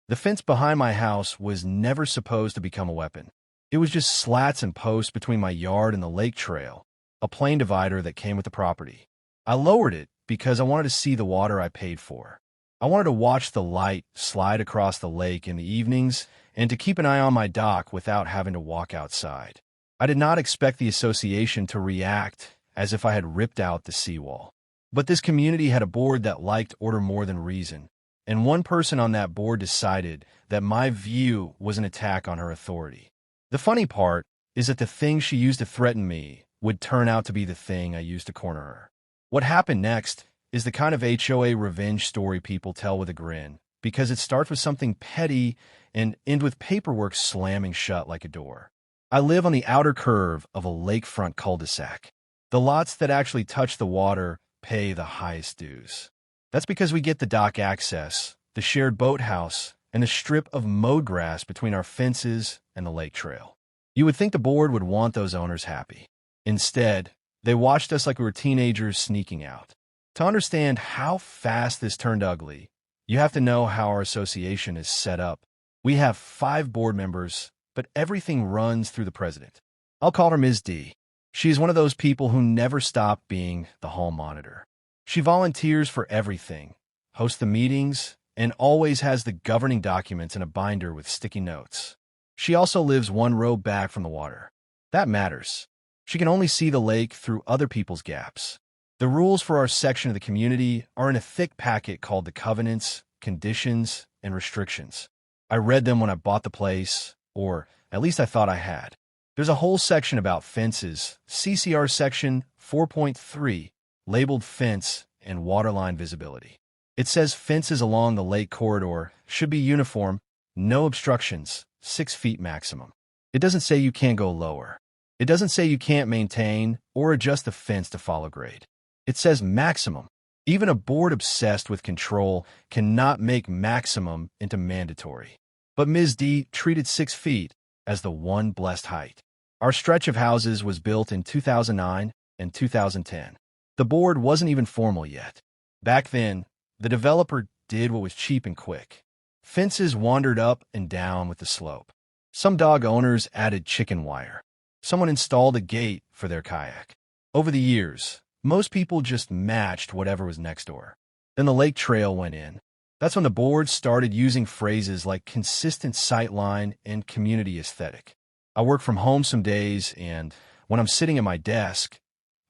The fence behind my house was never supposed to become a weapon. It was just slats and posts between my yard and the lake trail, a plain divider that came with the property. I lowered it because I wanted to see the water I paid for. I wanted to watch the light slide across the lake in the evenings and to keep an eye on my dock without having to walk outside. I did not expect the association to react as if I had ripped out the seawall. But this community had a board that liked order more than reason, and one person on that board decided that my view was an attack on her authority. The funny part is that the thing she used to threaten me would turn out to be the thing I used to corner her. What happened next is the kind of HOA revenge story people tell with a grin, because it starts with something petty and ends with paperwork slamming shut like a door. I live on the outer curve of a lakefront cul-de-sac. The lots that actually touch the water pay the highest dues. That's because we get the dock access, the shared boathouse, and the strip of mowed grass between our fences and the lake trail. You would think the board would want those owners happy. Instead, they watched us like we were teenagers sneaking out. To understand how fast this turned ugly, you have to know how our association is set up. We have 5 board members, but everything runs through the president. I'll call her Ms. D. She is one of those people who never stop being the hall monitor. She volunteers for everything, hosts the meetings, and always has the governing documents in a binder with sticky notes. She also lives 1 row back from the water. That matters. She can only see the lake through other people's gaps. The rules for our section of the community are in a thick packet called the covenants, conditions, and restrictions. I read them when I bought the place, or at least I thought I had. There's a whole section about fences, CCR section 4.3, labeled fence and waterline visibility. It says fences along the lake corridor should be uniform, no obstructions, 6 feet maximum. It doesn't say you can't go lower. It doesn't say you can't maintain or adjust the fence to follow grade. It says maximum. Even a board obsessed with control cannot make maximum into mandatory. But Ms. D treated 6 feet as the one blessed height. Our stretch of houses was built in 2009 and 2010. The board wasn't even formal yet. Back then, the developer did what was cheap and quick. Fences wandered up and down with the slope. Some dog owners added chicken wire. Someone installed a gate for their kayak. Over the years, most people just matched whatever was next door. Then the lake trail went in. That's when the board started using phrases like consistent sightline and community aesthetic. I work from home some days, and when I'm sitting at my desk,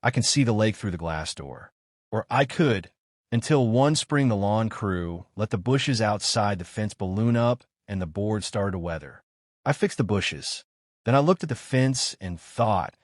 I can see the lake through the glass door. Or I could, until one spring the lawn crew let the bushes outside the fence balloon up and the board started to weather. I fixed the bushes. Then I looked at the fence and thought,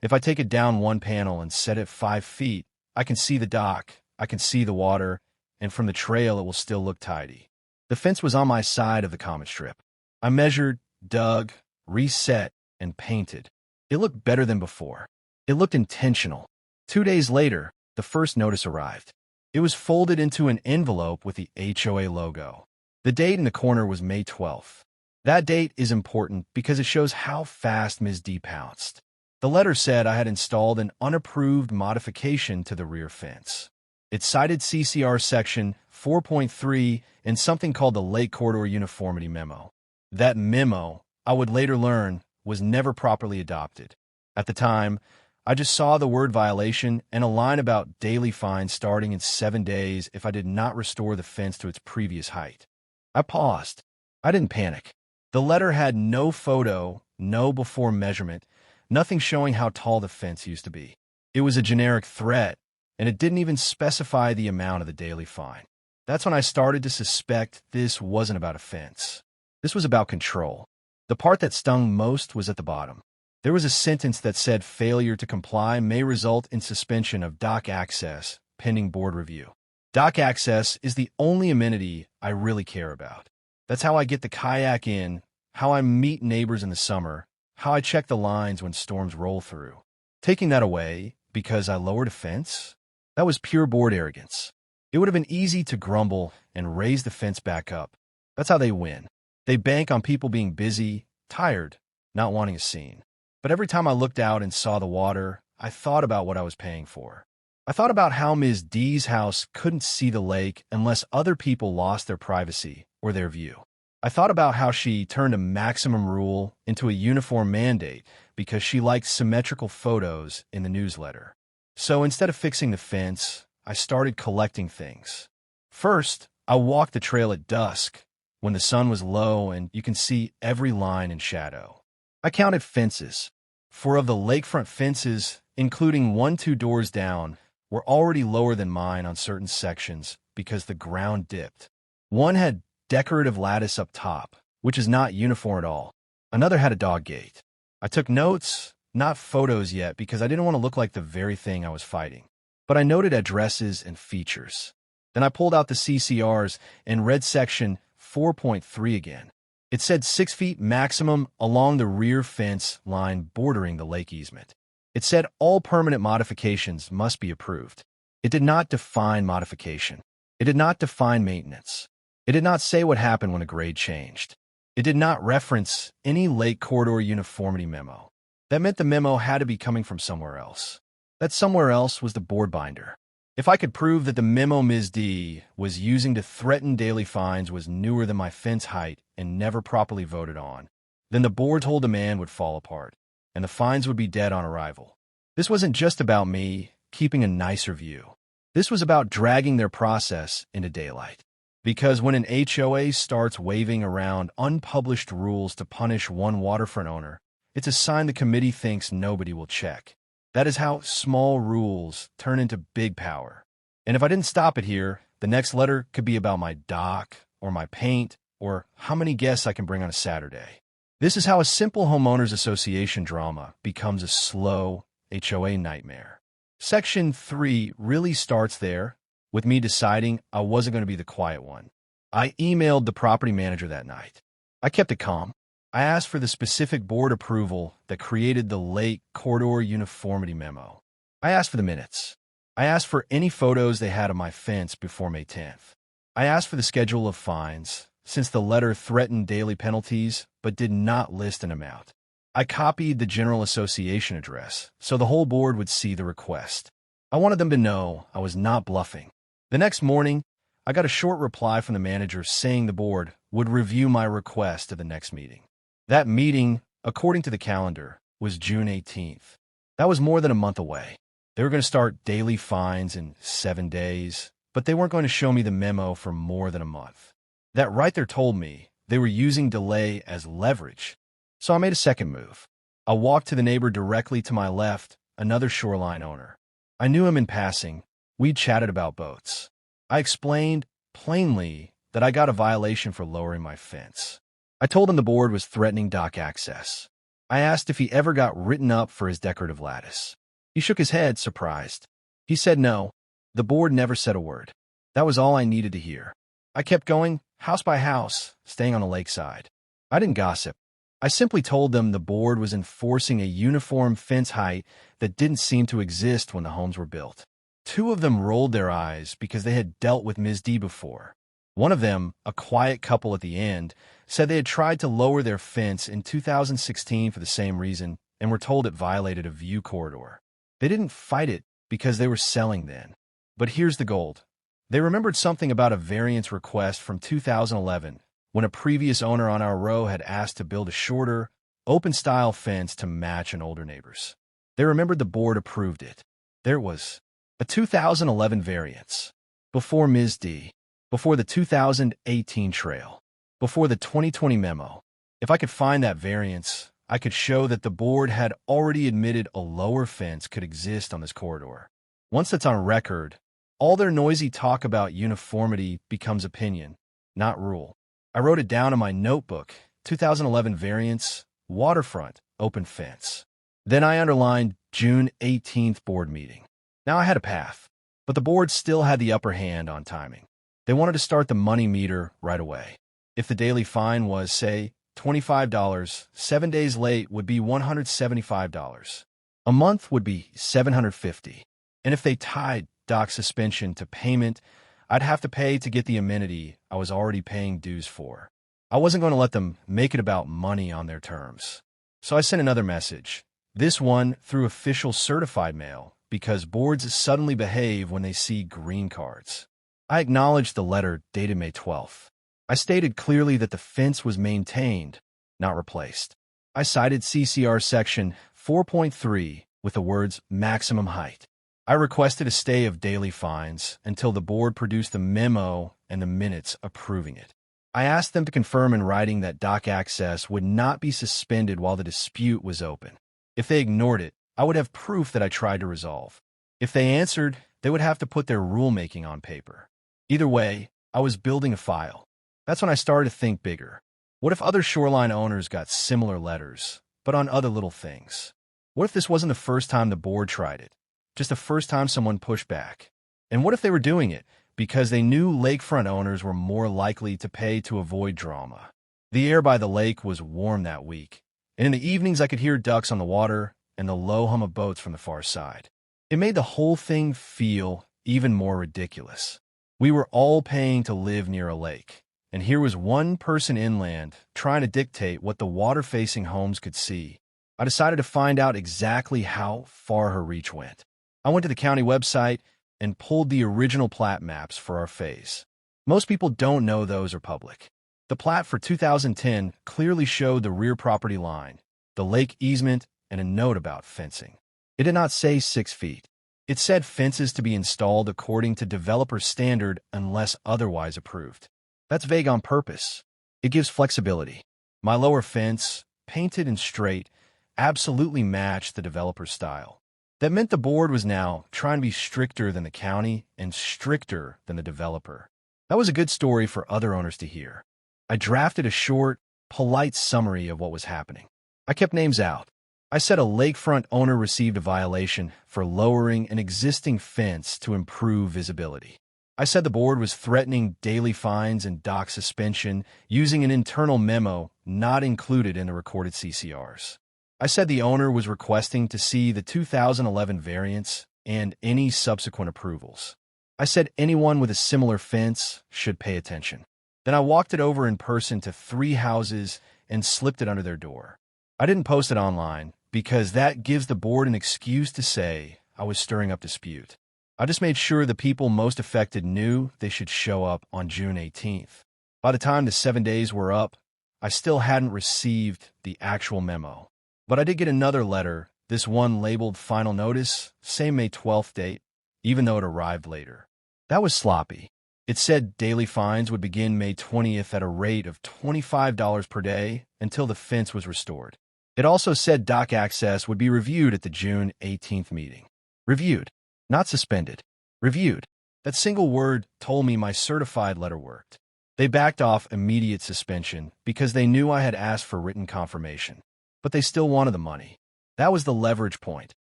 if I take it down 1 panel and set it 5 feet, I can see the dock, I can see the water, and from the trail it will still look tidy. The fence was on my side of the common strip. I measured, dug, reset, and painted. It looked better than before. It looked intentional. 2 days later, the first notice arrived. It was folded into an envelope with the HOA logo. The date in the corner was May 12th. That date is important because it shows how fast Ms. D pounced. The letter said I had installed an unapproved modification to the rear fence. It cited CCR section 4.3 and something called the Lake Corridor Uniformity Memo. That memo, I would later learn, was never properly adopted. At the time, I just saw the word violation and a line about daily fines starting in 7 days if I did not restore the fence to its previous height. I paused. I didn't panic. The letter had no photo, no before measurement, nothing showing how tall the fence used to be. It was a generic threat, and it didn't even specify the amount of the daily fine. That's when I started to suspect this wasn't about a fence. This was about control. The part that stung most was at the bottom. There was a sentence that said failure to comply may result in suspension of dock access, pending board review. Dock access is the only amenity I really care about. That's how I get the kayak in, how I meet neighbors in the summer, how I check the lines when storms roll through. Taking that away because I lowered a fence? That was pure board arrogance. It would have been easy to grumble and raise the fence back up. That's how they win. They bank on people being busy, tired, not wanting a scene. But every time I looked out and saw the water, I thought about what I was paying for. I thought about how Ms. D's house couldn't see the lake unless other people lost their privacy or their view. I thought about how she turned a maximum rule into a uniform mandate because she liked symmetrical photos in the newsletter. So instead of fixing the fence, I started collecting things. First, I walked the trail at dusk when the sun was low and you can see every line and shadow. I counted fences. 4 of the lakefront fences, including 1 2 doors down, were already lower than mine on certain sections because the ground dipped. One had decorative lattice up top, which is not uniform at all. Another had a dog gate. I took notes, not photos yet, because I didn't want to look like the very thing I was fighting. But I noted addresses and features. Then I pulled out the CCRs and read section 4.3 again. It said 6 feet maximum along the rear fence line bordering the lake easement. It said all permanent modifications must be approved. It did not define modification. It did not define maintenance. It did not say what happened when a grade changed. It did not reference any lake corridor uniformity memo. That meant the memo had to be coming from somewhere else. That somewhere else was the board binder. If I could prove that the memo Ms. D was using to threaten daily fines was newer than my fence height and never properly voted on, then the board's whole demand would fall apart, and the fines would be dead on arrival. This wasn't just about me keeping a nicer view. This was about dragging their process into daylight. Because when an HOA starts waving around unpublished rules to punish one waterfront owner, it's a sign the committee thinks nobody will check. That is how small rules turn into big power. And if I didn't stop it here, the next letter could be about my dock, or my paint, or how many guests I can bring on a Saturday. This is how a simple homeowners association drama becomes a slow HOA nightmare. Section 3 really starts there, with me deciding I wasn't going to be the quiet one. I emailed the property manager that night. I kept it calm. I asked for the specific board approval that created the lake corridor uniformity memo. I asked for the minutes. I asked for any photos they had of my fence before May 10th. I asked for the schedule of fines, since the letter threatened daily penalties but did not list an amount. I copied the General Association address so the whole board would see the request. I wanted them to know I was not bluffing. The next morning, I got a short reply from the manager saying the board would review my request at the next meeting. That meeting, according to the calendar, was June 18th. That was more than a month away. They were going to start daily fines in 7 days, but they weren't going to show me the memo for more than a month. That right there told me they were using delay as leverage. So I made a second move. I walked to the neighbor directly to my left, another shoreline owner. I knew him in passing. We'd chatted about boats. I explained plainly that I got a violation for lowering my fence. I told him the board was threatening dock access. I asked if he ever got written up for his decorative lattice. He shook his head, surprised. He said no. The board never said a word. That was all I needed to hear. I kept going, house by house, staying on the lakeside. I didn't gossip. I simply told them the board was enforcing a uniform fence height that didn't seem to exist when the homes were built. 2 of them rolled their eyes because they had dealt with Ms. D before. One of them, a quiet couple at the end, said they had tried to lower their fence in 2016 for the same reason and were told it violated a view corridor. They didn't fight it because they were selling then. But here's the gold. They remembered something about a variance request from 2011 when a previous owner on our row had asked to build a shorter, open-style fence to match an older neighbor's. They remembered the board approved it. There it was. A 2011 variance. Before Ms. D. Before the 2018 trail. Before the 2020 memo. If I could find that variance, I could show that the board had already admitted a lower fence could exist on this corridor. Once that's on record, all their noisy talk about uniformity becomes opinion, not rule. I wrote it down in my notebook, 2011 variance, waterfront, open fence. Then I underlined June 18th board meeting. Now I had a path, but the board still had the upper hand on timing. They wanted to start the money meter right away. If the daily fine was, say, $25, 7 days late would be $175. A month would be $750. And if they tied dock suspension to payment, I'd have to pay to get the amenity I was already paying dues for. I wasn't going to let them make it about money on their terms. So I sent another message, this one through official certified mail, because boards suddenly behave when they see green cards. I acknowledged the letter dated May 12th. I stated clearly that the fence was maintained, not replaced. I cited CCR section 4.3 with the words maximum height. I requested a stay of daily fines until the board produced the memo and the minutes approving it. I asked them to confirm in writing that dock access would not be suspended while the dispute was open. If they ignored it, I would have proof that I tried to resolve. If they answered, they would have to put their rulemaking on paper. Either way, I was building a file. That's when I started to think bigger. What if other shoreline owners got similar letters, but on other little things? What if this wasn't the first time the board tried it, just the first time someone pushed back? And what if they were doing it because they knew lakefront owners were more likely to pay to avoid drama? The air by the lake was warm that week, and in the evenings I could hear ducks on the water and the low hum of boats from the far side. It made the whole thing feel even more ridiculous. We were all paying to live near a lake, and here was one person inland trying to dictate what the water-facing homes could see. I decided to find out exactly how far her reach went. I went to the county website and pulled the original plat maps for our phase. Most people don't know those are public. The plat for 2010 clearly showed the rear property line, the lake easement, and a note about fencing. It did not say 6 feet. It said fences to be installed according to developer standard unless otherwise approved. That's vague on purpose. It gives flexibility. My lower fence, painted and straight, absolutely matched the developer's style. That meant the board was now trying to be stricter than the county and stricter than the developer. That was a good story for other owners to hear. I drafted a short, polite summary of what was happening. I kept names out. I said a lakefront owner received a violation for lowering an existing fence to improve visibility. I said the board was threatening daily fines and dock suspension using an internal memo not included in the recorded CCRs. I said the owner was requesting to see the 2011 variance and any subsequent approvals. I said anyone with a similar fence should pay attention. Then I walked it over in person to 3 houses and slipped it under their door. I didn't post it online because that gives the board an excuse to say I was stirring up dispute. I just made sure the people most affected knew they should show up on June 18th. By the time the 7 days were up, I still hadn't received the actual memo. But I did get another letter, this one labeled Final Notice, same May 12th date, even though it arrived later. That was sloppy. It said daily fines would begin May 20th at a rate of $25 per day until the fence was restored. It also said dock access would be reviewed at the June 18th meeting. Reviewed. Not suspended. Reviewed. That single word told me my certified letter worked. They backed off immediate suspension because they knew I had asked for written confirmation. But they still wanted the money. That was the leverage point.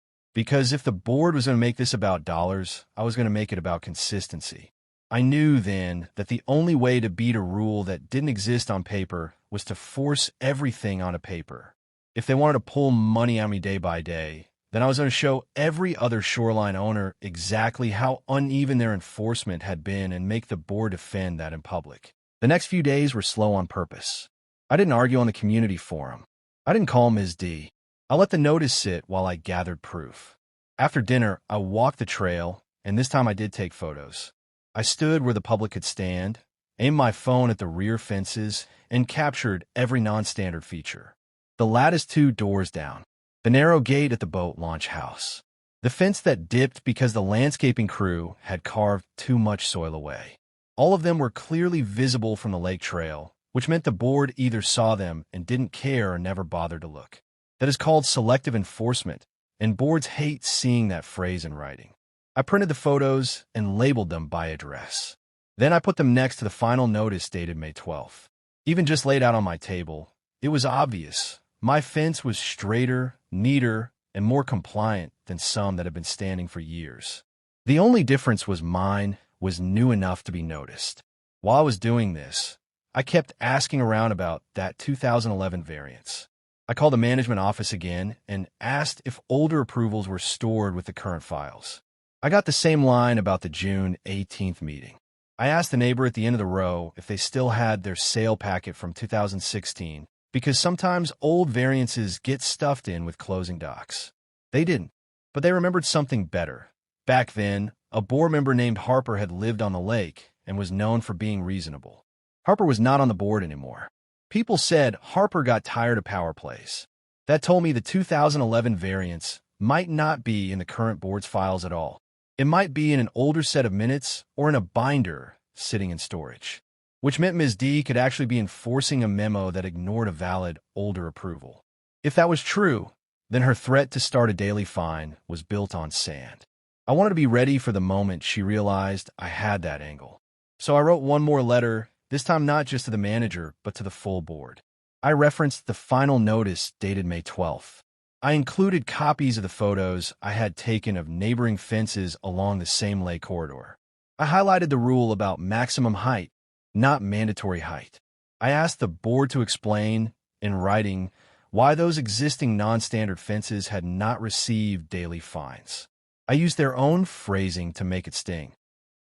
Because if the board was going to make this about dollars, I was going to make it about consistency. I knew then that the only way to beat a rule that didn't exist on paper was to force everything onto paper. If they wanted to pull money on me day by day, then I was going to show every other shoreline owner exactly how uneven their enforcement had been and make the board defend that in public. The next few days were slow on purpose. I didn't argue on the community forum. I didn't call Ms. D. I let the notice sit while I gathered proof. After dinner, I walked the trail, and this time I did take photos. I stood where the public could stand, aimed my phone at the rear fences, and captured every non-standard feature. The lattice 2 doors down. The narrow gate at the boat launch house. The fence that dipped because the landscaping crew had carved too much soil away. All of them were clearly visible from the lake trail, which meant the board either saw them and didn't care or never bothered to look. That is called selective enforcement, and boards hate seeing that phrase in writing. I printed the photos and labeled them by address. Then I put them next to the final notice dated May 12th. Even just laid out on my table, it was obvious. My fence was straighter, neater, and more compliant than some that had been standing for years. The only difference was mine was new enough to be noticed. While I was doing this, I kept asking around about that 2011 variance. I called the management office again and asked if older approvals were stored with the current files. I got the same line about the June 18th meeting. I asked the neighbor at the end of the row if they still had their sale packet from 2016, because sometimes old variances get stuffed in with closing docs. They didn't, but they remembered something better. Back then, a board member named Harper had lived on the lake and was known for being reasonable. Harper was not on the board anymore. People said Harper got tired of power plays. That told me the 2011 variance might not be in the current board's files at all. It might be in an older set of minutes or in a binder sitting in storage, which meant Ms. D could actually be enforcing a memo that ignored a valid, older approval. If that was true, then her threat to start a daily fine was built on sand. I wanted to be ready for the moment she realized I had that angle. So I wrote one more letter, this time not just to the manager, but to the full board. I referenced the final notice dated May 12th. I included copies of the photos I had taken of neighboring fences along the same lake corridor. I highlighted the rule about maximum height, not mandatory height. I asked the board to explain, in writing, why those existing non-standard fences had not received daily fines. I used their own phrasing to make it sting.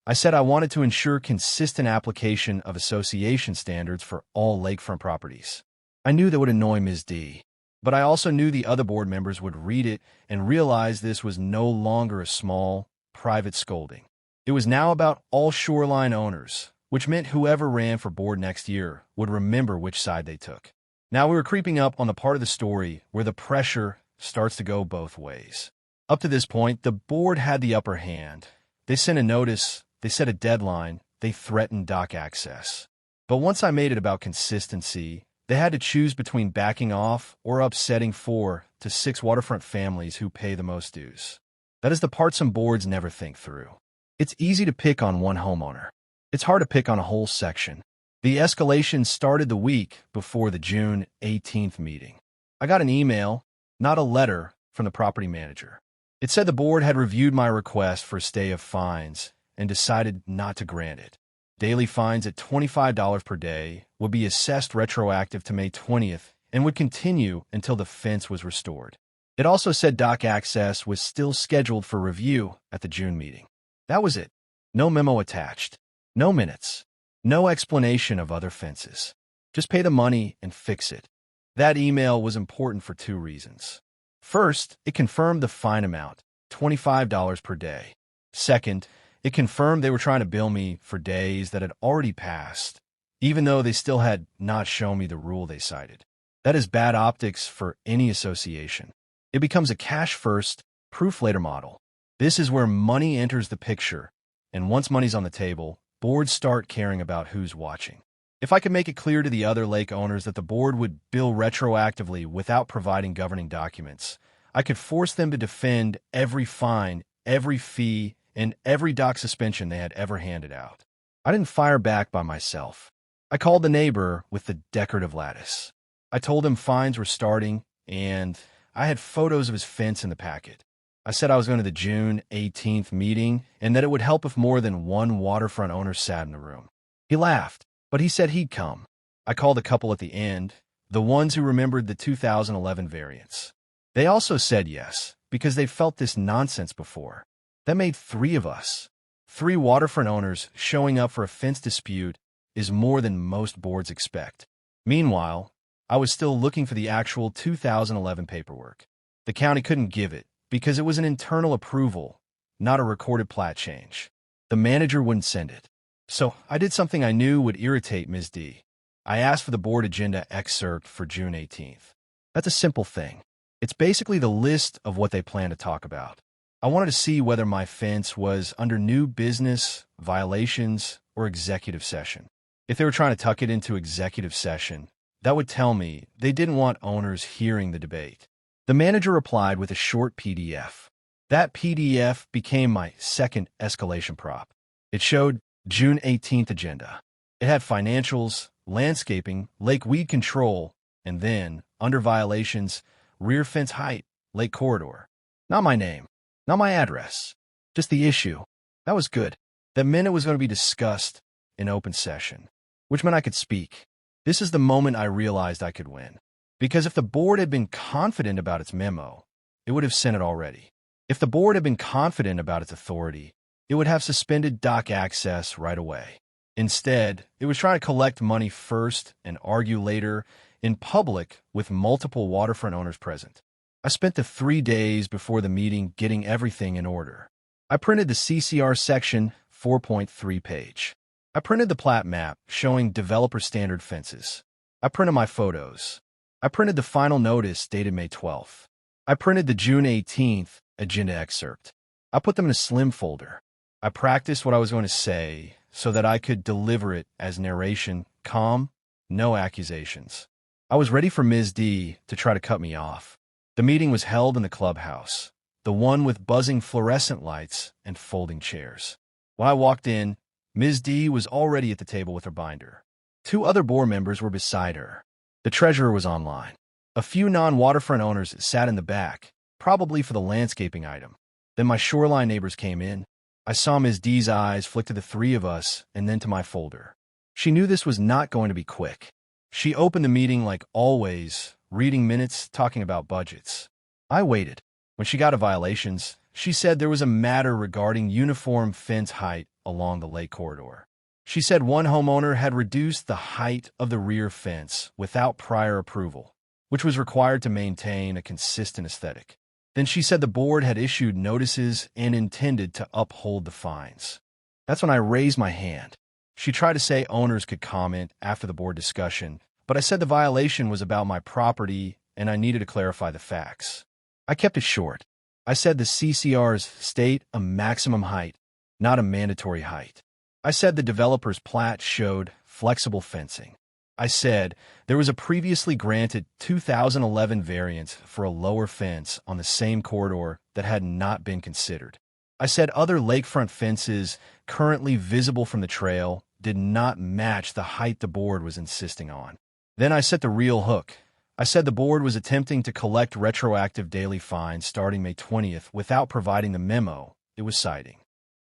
I said I wanted to ensure consistent application of association standards for all lakefront properties. I knew that would annoy Ms. D, but I also knew the other board members would read it and realize this was no longer a small, private scolding. It was now about all shoreline owners, which meant whoever ran for board next year would remember which side they took. Now we were creeping up on the part of the story where the pressure starts to go both ways. Up to this point, the board had the upper hand. They sent a notice, they set a deadline, they threatened dock access. But once I made it about consistency, they had to choose between backing off or upsetting 4 to 6 waterfront families who pay the most dues. That is the part some boards never think through. It's easy to pick on one homeowner. It's hard to pick on a whole section. The escalation started the week before the June 18th meeting. I got an email, not a letter, from the property manager. It said the board had reviewed my request for a stay of fines and decided not to grant it. Daily fines at $25 per day would be assessed retroactive to May 20th and would continue until the fence was restored. It also said dock access was still scheduled for review at the June meeting. That was it. No memo attached. No minutes. No explanation of other fences. Just pay the money and fix it. That email was important for 2 reasons. First, it confirmed the fine amount, $25 per day. Second, it confirmed they were trying to bill me for days that had already passed, even though they still had not shown me the rule they cited. That is bad optics for any association. It becomes a cash-first, proof-later model. This is where money enters the picture, and once money's on the table, boards start caring about who's watching. If I could make it clear to the other lake owners that the board would bill retroactively without providing governing documents, I could force them to defend every fine, every fee, and every dock suspension they had ever handed out. I didn't fire back by myself. I called the neighbor with the decorative lattice. I told him fines were starting, and I had photos of his fence in the packet. I said I was going to the June 18th meeting and that it would help if more than one waterfront owner sat in the room. He laughed, but he said he'd come. I called a couple at the end, the ones who remembered the 2011 variance. They also said yes, because they felt this nonsense before. That made 3 of us. 3 waterfront owners showing up for a fence dispute is more than most boards expect. Meanwhile, I was still looking for the actual 2011 paperwork. The county couldn't give it because it was an internal approval, not a recorded plat change. The manager wouldn't send it. So I did something I knew would irritate Ms. D. I asked for the board agenda excerpt for June 18th. That's a simple thing. It's basically the list of what they plan to talk about. I wanted to see whether my fence was under new business, violations, or executive session. If they were trying to tuck it into executive session, that would tell me they didn't want owners hearing the debate. The manager replied with a short PDF. That PDF became my second escalation prop. It showed June 18th agenda. It had financials, landscaping, lake weed control, and then, under violations, rear fence height, lake corridor. Not my name. Not my address, just the issue. That was good. That meant it was going to be discussed in open session, which meant I could speak. This is the moment I realized I could win. Because if the board had been confident about its memo, it would have sent it already. If the board had been confident about its authority, it would have suspended dock access right away. Instead, it was trying to collect money first and argue later in public with multiple waterfront owners present. I spent the 3 days before the meeting getting everything in order. I printed the CCR section 4.3 page. I printed the plat map showing developer standard fences. I printed my photos. I printed the final notice dated May 12th. I printed the June 18th agenda excerpt. I put them in a slim folder. I practiced what I was going to say so that I could deliver it as narration, calm, no accusations. I was ready for Ms. D to try to cut me off. The meeting was held in the clubhouse, the one with buzzing fluorescent lights and folding chairs. When I walked in, Ms. D was already at the table with her binder. 2 other board members were beside her. The treasurer was online. A few non-waterfront owners sat in the back, probably for the landscaping item. Then my shoreline neighbors came in. I saw Ms. D's eyes flick to the 3 of us and then to my folder. She knew this was not going to be quick. She opened the meeting like always, reading minutes, talking about budgets. I waited. When she got to violations, she said there was a matter regarding uniform fence height along the lake corridor. She said one homeowner had reduced the height of the rear fence without prior approval, which was required to maintain a consistent aesthetic. Then she said the board had issued notices and intended to uphold the fines. That's when I raised my hand. She tried to say owners could comment after the board discussion, but I said the violation was about my property and I needed to clarify the facts. I kept it short. I said the CCRs state a maximum height, not a mandatory height. I said the developer's plat showed flexible fencing. I said there was a previously granted 2011 variance for a lower fence on the same corridor that had not been considered. I said other lakefront fences currently visible from the trail did not match the height the board was insisting on. Then I set the real hook. I said the board was attempting to collect retroactive daily fines starting May 20th without providing the memo it was citing.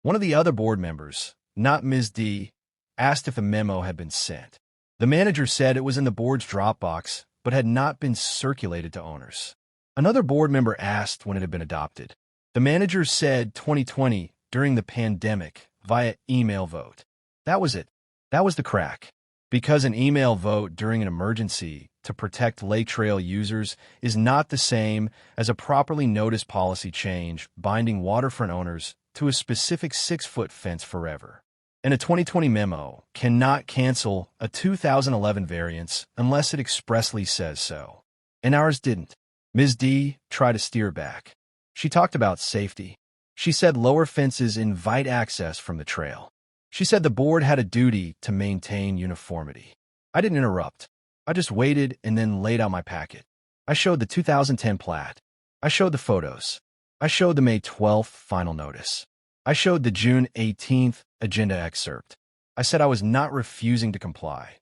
One of the other board members, not Ms. D, asked if the memo had been sent. The manager said it was in the board's Dropbox, but had not been circulated to owners. Another board member asked when it had been adopted. The manager said 2020 during the pandemic via email vote. That was it. That was the crack. Because an email vote during an emergency to protect lake trail users is not the same as a properly noticed policy change binding waterfront owners to a specific 6-foot fence forever. And a 2020 memo cannot cancel a 2011 variance unless it expressly says so. And ours didn't. Ms. D tried to steer back. She talked about safety. She said lower fences invite access from the trail. She said the board had a duty to maintain uniformity. I didn't interrupt. I just waited and then laid out my packet. I showed the 2010 plat. I showed the photos. I showed the May 12th final notice. I showed the June 18th agenda excerpt. I said I was not refusing to comply.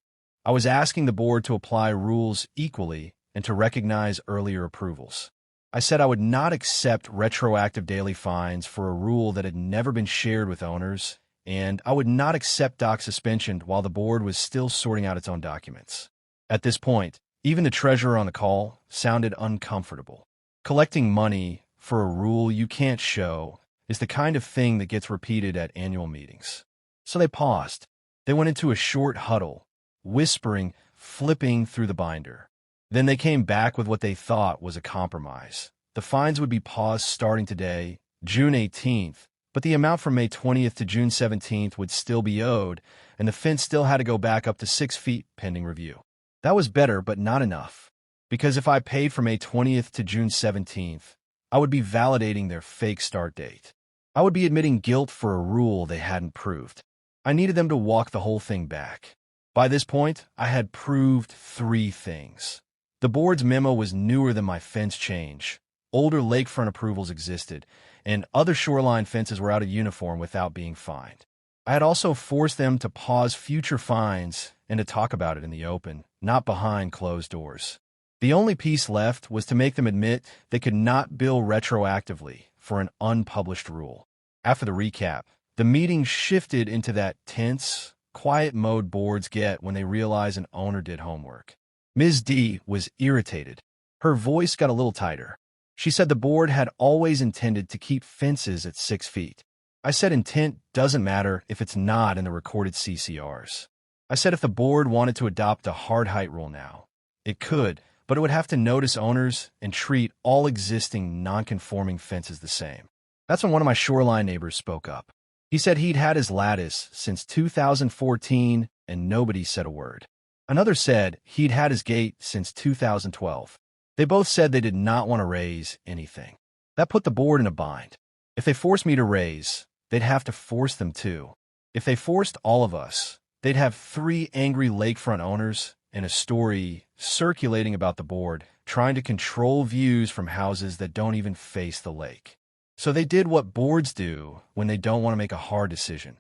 I was asking the board to apply rules equally and to recognize earlier approvals. I said I would not accept retroactive daily fines for a rule that had never been shared with owners, and I would not accept dock suspension while the board was still sorting out its own documents. At this point, even the treasurer on the call sounded uncomfortable. Collecting money for a rule you can't show is the kind of thing that gets repeated at annual meetings. So they paused. They went into a short huddle, whispering, flipping through the binder. Then they came back with what they thought was a compromise. The fines would be paused starting today, June 18th, but the amount from May 20th to June 17th would still be owed, and the fence still had to go back up to 6 feet pending review. That was better, but not enough. Because if I paid from May 20th to June 17th, I would be validating their fake start date. I would be admitting guilt for a rule they hadn't proved. I needed them to walk the whole thing back. By this point, I had proved 3 things. The board's memo was newer than my fence change. Older lakefront approvals existed, and other shoreline fences were out of uniform without being fined. I had also forced them to pause future fines and to talk about it in the open, not behind closed doors. The only piece left was to make them admit they could not bill retroactively for an unpublished rule. After the recap, the meeting shifted into that tense, quiet mode boards get when they realize an owner did homework. Ms. D was irritated. Her voice got a little tighter. She said the board had always intended to keep fences at 6 feet. I said intent doesn't matter if it's not in the recorded CCRs. I said if the board wanted to adopt a hard height rule now, it could, but it would have to notice owners and treat all existing non-conforming fences the same. That's when one of my shoreline neighbors spoke up. He said he'd had his lattice since 2014 and nobody said a word. Another said he'd had his gate since 2012. They both said they did not want to raise anything. That put the board in a bind. If they forced me to raise, they'd have to force them too. If they forced all of us, they'd have 3 angry lakefront owners and a story circulating about the board trying to control views from houses that don't even face the lake. So they did what boards do when they don't want to make a hard decision.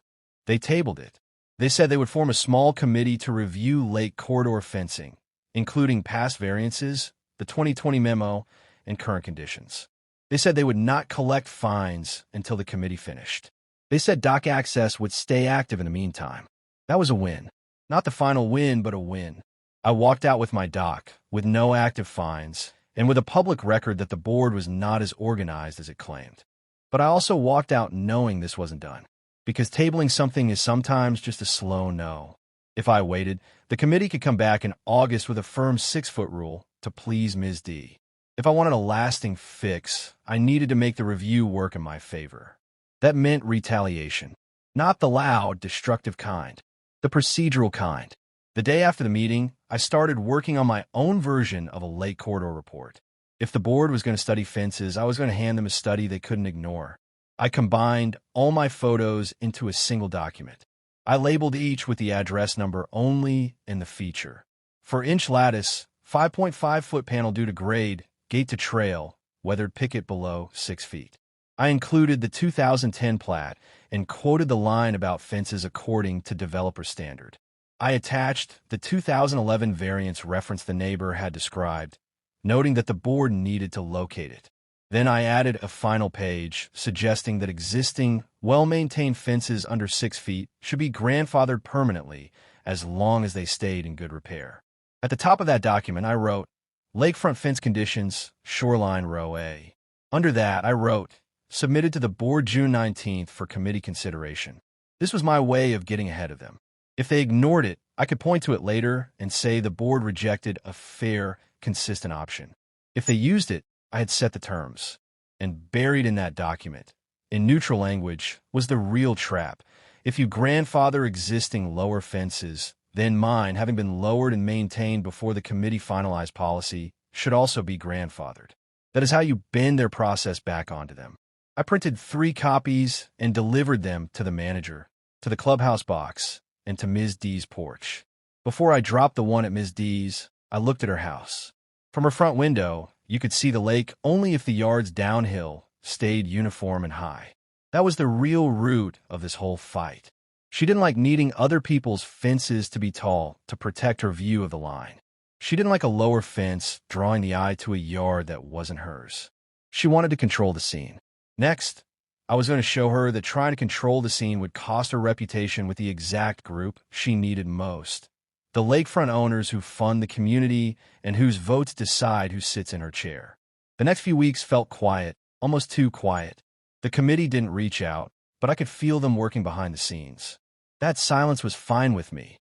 They tabled it. They said they would form a small committee to review lake corridor fencing, including past variances, the 2020 memo, and current conditions. They said they would not collect fines until the committee finished. They said dock access would stay active in the meantime. That was a win. Not the final win, but a win. I walked out with my dock, with no active fines, and with a public record that the board was not as organized as it claimed. But I also walked out knowing this wasn't done, because tabling something is sometimes just a slow no. If I waited, the committee could come back in August with a firm 6-foot rule to please Ms. D. If I wanted a lasting fix, I needed to make the review work in my favor. That meant retaliation. Not the loud, destructive kind. The procedural kind. The day after the meeting, I started working on my own version of a lake corridor report. If the board was going to study fences, I was going to hand them a study they couldn't ignore. I combined all my photos into a single document. I labeled each with the address number only in the feature. For inch lattice, 5.5-foot panel due to grade, gate to trail, weathered picket below 6 feet. I included the 2010 plat and quoted the line about fences according to developer standard. I attached the 2011 variance reference the neighbor had described, noting that the board needed to locate it. Then I added a final page suggesting that existing, well-maintained fences under 6 feet should be grandfathered permanently as long as they stayed in good repair. At the top of that document, I wrote, Lakefront fence conditions, shoreline row A. Under that, I wrote, submitted to the board June 19th for committee consideration. This was my way of getting ahead of them. If they ignored it, I could point to it later and say the board rejected a fair, consistent option. If they used it, I had set the terms. And buried in that document, in neutral language, was the real trap. If you grandfather existing lower fences, then mine, having been lowered and maintained before the committee finalized policy, should also be grandfathered. That is how you bend their process back onto them. I printed 3 copies and delivered them to the manager, to the clubhouse box, and to Ms. D's porch. Before I dropped the one at Ms. D's, I looked at her house. From her front window, you could see the lake only if the yards downhill stayed uniform and high. That was the real root of this whole fight. She didn't like needing other people's fences to be tall to protect her view of the line. She didn't like a lower fence drawing the eye to a yard that wasn't hers. She wanted to control the scene. Next, I was going to show her that trying to control the scene would cost her reputation with the exact group she needed most. The lakefront owners who fund the community and whose votes decide who sits in her chair. The next few weeks felt quiet, almost too quiet. The committee didn't reach out, but I could feel them working behind the scenes. That silence was fine with me.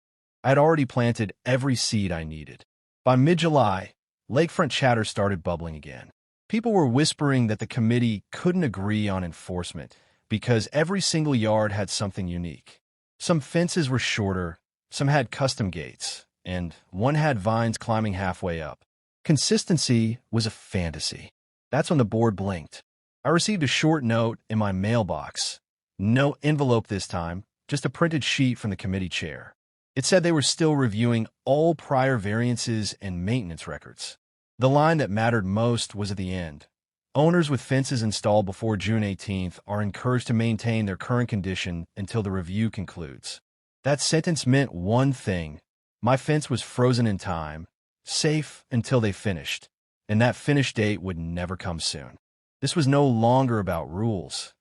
I had already planted every seed I needed. By mid-July, lakefront chatter started bubbling again. People were whispering that the committee couldn't agree on enforcement because every single yard had something unique. Some fences were shorter, some had custom gates, and one had vines climbing halfway up. Consistency was a fantasy. That's when the board blinked. I received a short note in my mailbox. No envelope this time, just a printed sheet from the committee chair. It said they were still reviewing all prior variances and maintenance records. The line that mattered most was at the end. Owners with fences installed before June 18th are encouraged to maintain their current condition until the review concludes. That sentence meant one thing. My fence was frozen in time, safe until they finished, and that finish date would never come soon. This was no longer about rules.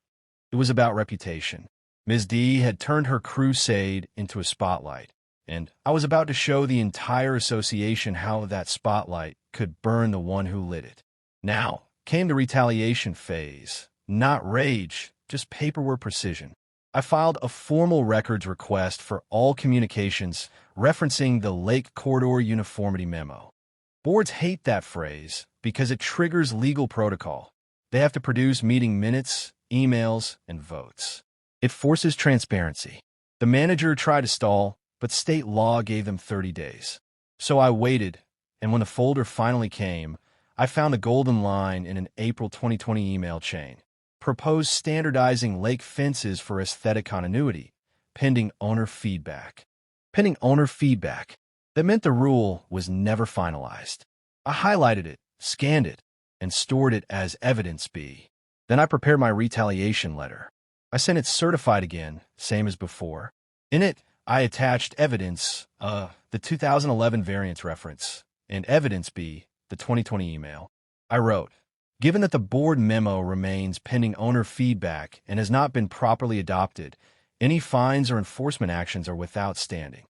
It was about reputation. Ms. D had turned her crusade into a spotlight, and I was about to show the entire association how that spotlight could burn the one who lit it. Now came the retaliation phase. Not rage, just paperwork precision. I filed a formal records request for all communications referencing the Lake Corridor Uniformity Memo. Boards hate that phrase because it triggers legal protocol. They have to produce meeting minutes, emails, and votes. It forces transparency. The manager tried to stall, but state law gave them 30 days. So I waited, and when the folder finally came, I found the golden line in an April 2020 email chain. Proposed standardizing lake fences for aesthetic continuity, pending owner feedback. Pending owner feedback. That meant the rule was never finalized. I highlighted it, scanned it, and stored it as evidence B. Then I prepared my retaliation letter. I sent it certified again, same as before. In it, I attached evidence, the 2011 variance reference, and evidence B, the 2020 email. I wrote, given that the board memo remains pending owner feedback and has not been properly adopted, any fines or enforcement actions are without standing.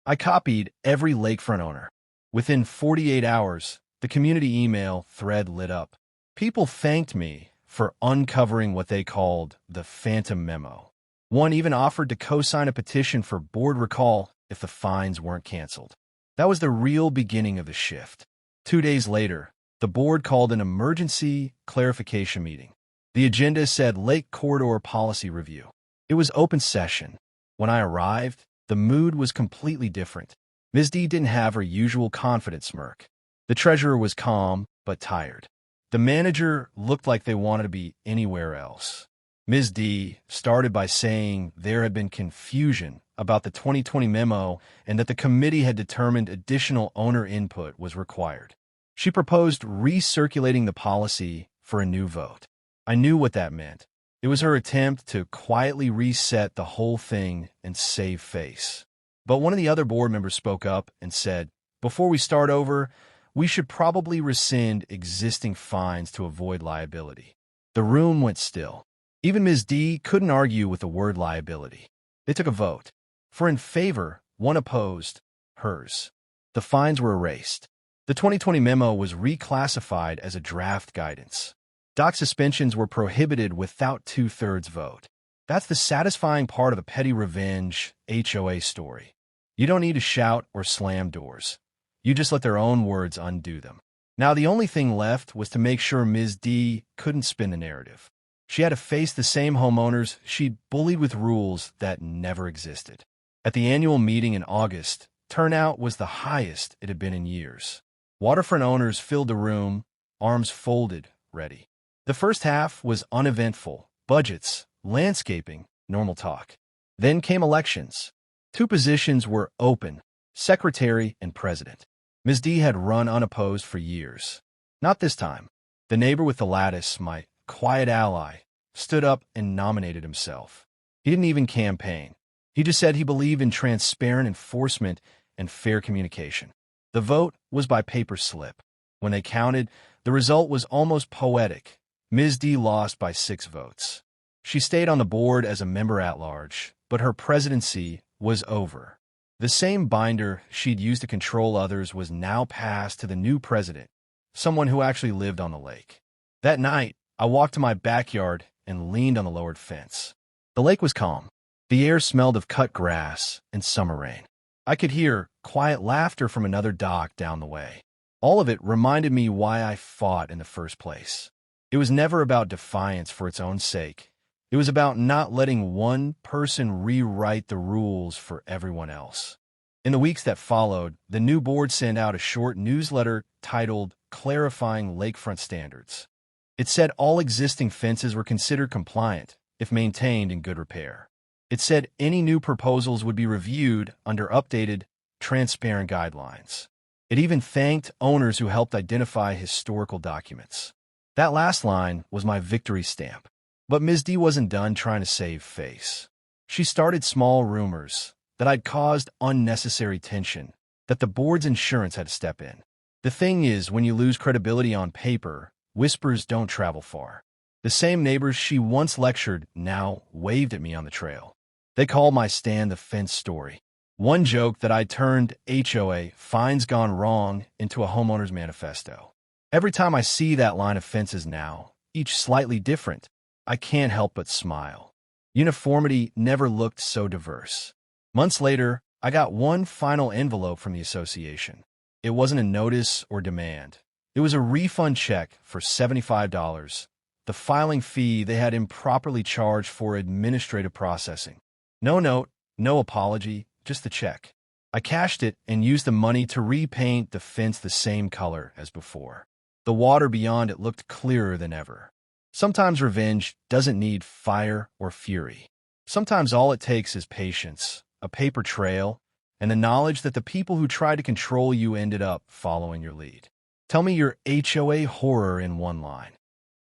I copied every lakefront owner. Within 48 hours, the community email thread lit up. People thanked me for uncovering what they called the phantom memo. One even offered to co-sign a petition for board recall if the fines weren't canceled. That was the real beginning of the shift. 2 days later, the board called an emergency clarification meeting. The agenda said Lake Corridor Policy Review. It was open session. When I arrived, the mood was completely different. Ms. D didn't have her usual confident smirk. The treasurer was calm, but tired. The manager looked like they wanted to be anywhere else. Ms. D started by saying there had been confusion about the 2020 memo and that the committee had determined additional owner input was required. She proposed recirculating the policy for a new vote. I knew what that meant. It was her attempt to quietly reset the whole thing and save face. But one of the other board members spoke up and said, before we start over, we should probably rescind existing fines to avoid liability. The room went still. Even Ms. D couldn't argue with the word liability. They took a vote. 4 in favor, 1 opposed, hers. The fines were erased. The 2020 memo was reclassified as a draft guidance. Dock suspensions were prohibited without 2/3 vote. That's the satisfying part of a petty revenge HOA story. You don't need to shout or slam doors. You just let their own words undo them. Now the only thing left was to make sure Ms. D couldn't spin the narrative. She had to face the same homeowners she'd bullied with rules that never existed. At the annual meeting in August, turnout was the highest it had been in years. Waterfront owners filled the room, arms folded, ready. The first half was uneventful: budgets, landscaping, normal talk. Then came elections. 2 positions were open: secretary and president. Ms. D had run unopposed for years. Not this time. The neighbor with the lattice, my quiet ally, stood up and nominated himself. He didn't even campaign. He just said he believed in transparent enforcement and fair communication. The vote was by paper slip. When they counted, the result was almost poetic. Ms. D lost by 6 votes. She stayed on the board as a member at large, but her presidency was over. The same binder she'd used to control others was now passed to the new president, someone who actually lived on the lake. That night, I walked to my backyard and leaned on the lowered fence. The lake was calm. The air smelled of cut grass and summer rain. I could hear quiet laughter from another dock down the way. All of it reminded me why I fought in the first place. It was never about defiance for its own sake. It was about not letting one person rewrite the rules for everyone else. In the weeks that followed, the new board sent out a short newsletter titled Clarifying Lakefront Standards. It said all existing fences were considered compliant if maintained in good repair. It said any new proposals would be reviewed under updated, transparent guidelines. It even thanked owners who helped identify historical documents. That last line was my victory stamp. But Ms. D wasn't done trying to save face. She started small rumors that I'd caused unnecessary tension, that the board's insurance had to step in. The thing is, when you lose credibility on paper, whispers don't travel far. The same neighbors she once lectured now waved at me on the trail. They called my stand the fence story. One joked that I turned HOA fines gone wrong into a homeowner's manifesto. Every time I see that line of fences now, each slightly different, I can't help but smile. Uniformity never looked so diverse. Months later, I got one final envelope from the association. It wasn't a notice or demand. It was a refund check for $75, The filing fee they had improperly charged for administrative processing. No note, no apology, just the check. I cashed it and used the money to repaint the fence the same color as before. The water beyond it looked clearer than ever. Sometimes revenge doesn't need fire or fury. Sometimes all it takes is patience, a paper trail, and the knowledge that the people who tried to control you ended up following your lead. Tell me your HOA horror in one line.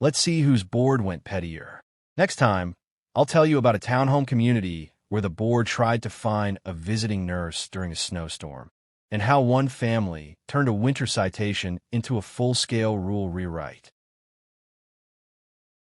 Let's see whose board went pettier. Next time, I'll tell you about a townhome community where the board tried to find a visiting nurse during a snowstorm, and how one family turned a winter citation into a full-scale rule rewrite.